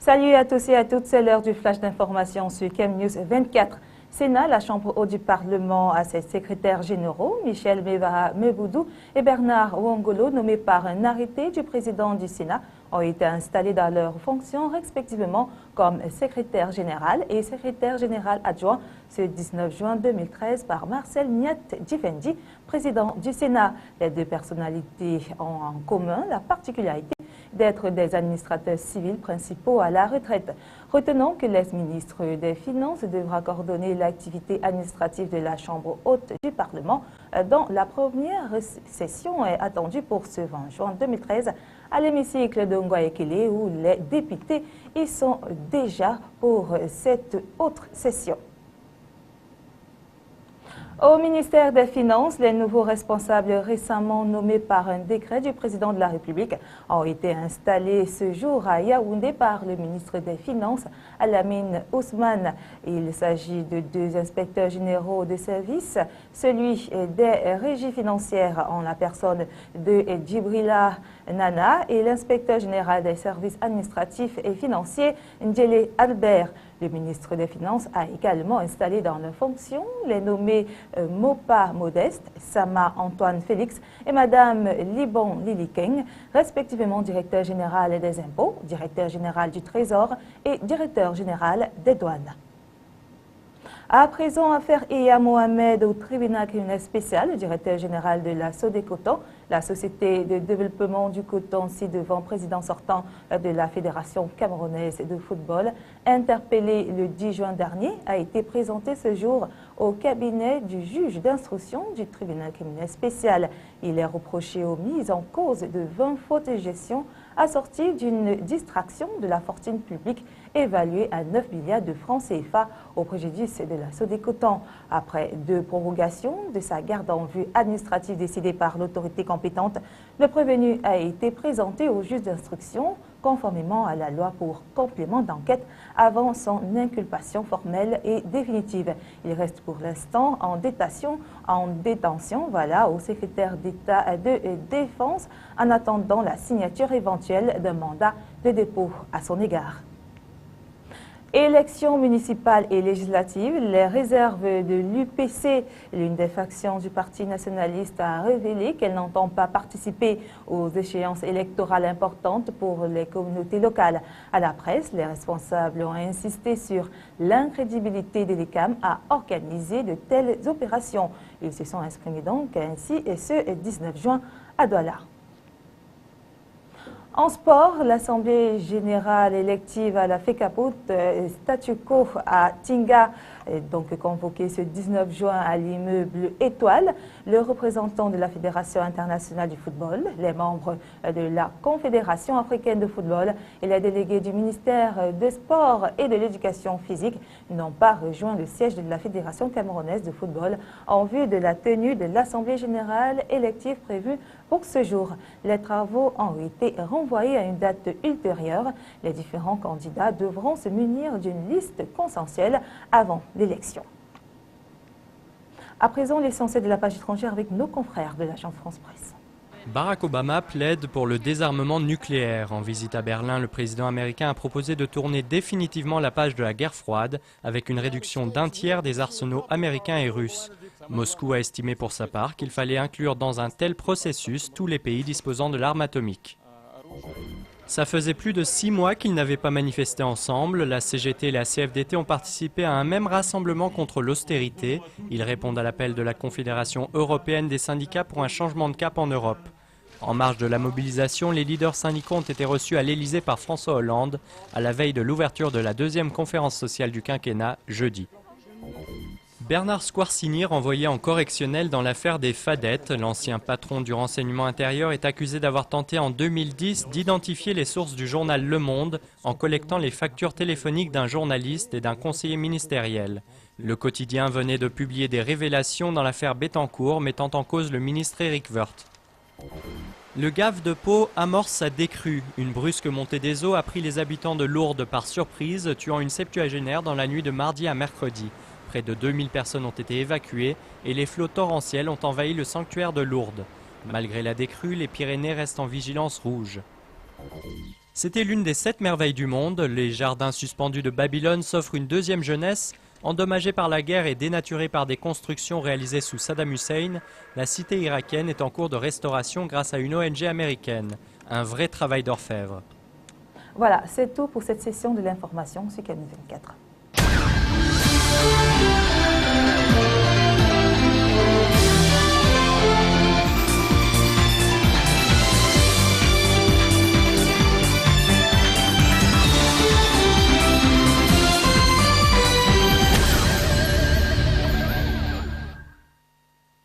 Salut à tous et à toutes, c'est l'heure du flash d'information sur Chem News 24. Sénat, la Chambre haute du Parlement a ses secrétaires généraux, Michel Meboudou et Bernard Ouangolo, nommés par un arrêté du président du Sénat, ont été installés dans leurs fonctions respectivement comme secrétaire général et secrétaire général adjoint ce 19 juin 2013 par Marcel Niat Djifendi, président du Sénat. Les deux personnalités ont en commun la particularité d'être des administrateurs civils principaux à la retraite. Retenons que l'ex-ministre des Finances devra coordonner l'activité administrative de la Chambre haute du Parlement, dont la première session est attendue pour ce 20 juin 2013 à l'hémicycle de Ngwaekele, où les députés y sont déjà pour cette autre session. Au ministère des Finances, les nouveaux responsables récemment nommés par un décret du président de la République ont été installés ce jour à Yaoundé par le ministre des Finances, Alamine Ousmane. Il s'agit de deux inspecteurs généraux de service, celui des régies financières en la personne de Djibrila Nana et l'inspecteur général des services administratifs et financiers, Ndjele Albert. Le ministre des Finances a également installé dans leurs fonctions les nommés Mopa Modeste, Sama Antoine Félix et Madame Libon Lilikeng, respectivement directeur général des impôts, directeur général du Trésor et directeur général des douanes. À présent, affaire Eya Mohamed au tribunal criminel spécial, le directeur général de la Sodécoton, la société de développement du coton ci-devant président sortant de la Fédération camerounaise de football, interpellé le 10 juin dernier, a été présenté ce jour au cabinet du juge d'instruction du tribunal criminel spécial. Il est reproché aux mises en cause de 20 fautes de gestion assorties d'une distraction de la fortune publique évaluée à 9 milliards de francs CFA au préjudice de la Sodécoton. Après 2 prorogations de sa garde en vue administrative décidée par l'autorité compétente, le prévenu a été présenté au juge d'instruction conformément à la loi pour complément d'enquête avant son inculpation formelle et définitive. Il reste pour l'instant en détention au secrétaire d'État de défense en attendant la signature éventuelle d'un mandat de dépôt à son égard. Élections municipales et législatives, les réserves de l'UPC, l'une des factions du Parti nationaliste, a révélé qu'elle n'entend pas participer aux échéances électorales importantes pour les communautés locales. À la presse, les responsables ont insisté sur l'incrédibilité de l'ECAM à organiser de telles opérations. Ils se sont exprimés donc ainsi et ce 19 juin à Douala. En sport, l'Assemblée générale élective à la FECAPOUT statu quo à Tinga est donc convoquée ce 19 juin à l'immeuble Étoile. Le représentant de la Fédération internationale du football, les membres de la Confédération africaine de football et les délégués du ministère des Sports et de l'Éducation physique n'ont pas rejoint le siège de la Fédération camerounaise de football en vue de la tenue de l'Assemblée générale élective prévue pour ce jour. Les travaux ont été renvoyés à une date ultérieure. Les différents candidats devront se munir d'une liste consensuelle avant l'élection. À présent, l'essentiel de la page étrangère avec nos confrères de l'agence France Presse. Barack Obama plaide pour le désarmement nucléaire. En visite à Berlin, le président américain a proposé de tourner définitivement la page de la guerre froide avec une réduction d'un tiers des arsenaux américains et russes. Moscou a estimé pour sa part qu'il fallait inclure dans un tel processus tous les pays disposant de l'arme atomique. Ça faisait plus de 6 mois qu'ils n'avaient pas manifesté ensemble. La CGT et la CFDT ont participé à un même rassemblement contre l'austérité. Ils répondent à l'appel de la Confédération européenne des syndicats pour un changement de cap en Europe. En marge de la mobilisation, les leaders syndicaux ont été reçus à l'Élysée par François Hollande à la veille de l'ouverture de la 2e conférence sociale du quinquennat, jeudi. Bernard Squarcini, renvoyé en correctionnel dans l'affaire des Fadettes, l'ancien patron du renseignement intérieur, est accusé d'avoir tenté en 2010 d'identifier les sources du journal Le Monde en collectant les factures téléphoniques d'un journaliste et d'un conseiller ministériel. Le quotidien venait de publier des révélations dans l'affaire Bettencourt mettant en cause le ministre Éric Woerth. Le gave de Pau amorce sa décrue. Une brusque montée des eaux a pris les habitants de Lourdes par surprise, tuant une septuagénaire dans la nuit de mardi à mercredi. Près de 2000 personnes ont été évacuées et les flots torrentiels ont envahi le sanctuaire de Lourdes. Malgré la décrue, les Pyrénées restent en vigilance rouge. C'était l'une des 7 merveilles du monde. Les jardins suspendus de Babylone s'offrent une deuxième jeunesse. Endommagée par la guerre et dénaturée par des constructions réalisées sous Saddam Hussein, la cité irakienne est en cours de restauration grâce à une ONG américaine. Un vrai travail d'orfèvre. Voilà, c'est tout pour cette session de l'information sur Canal 24.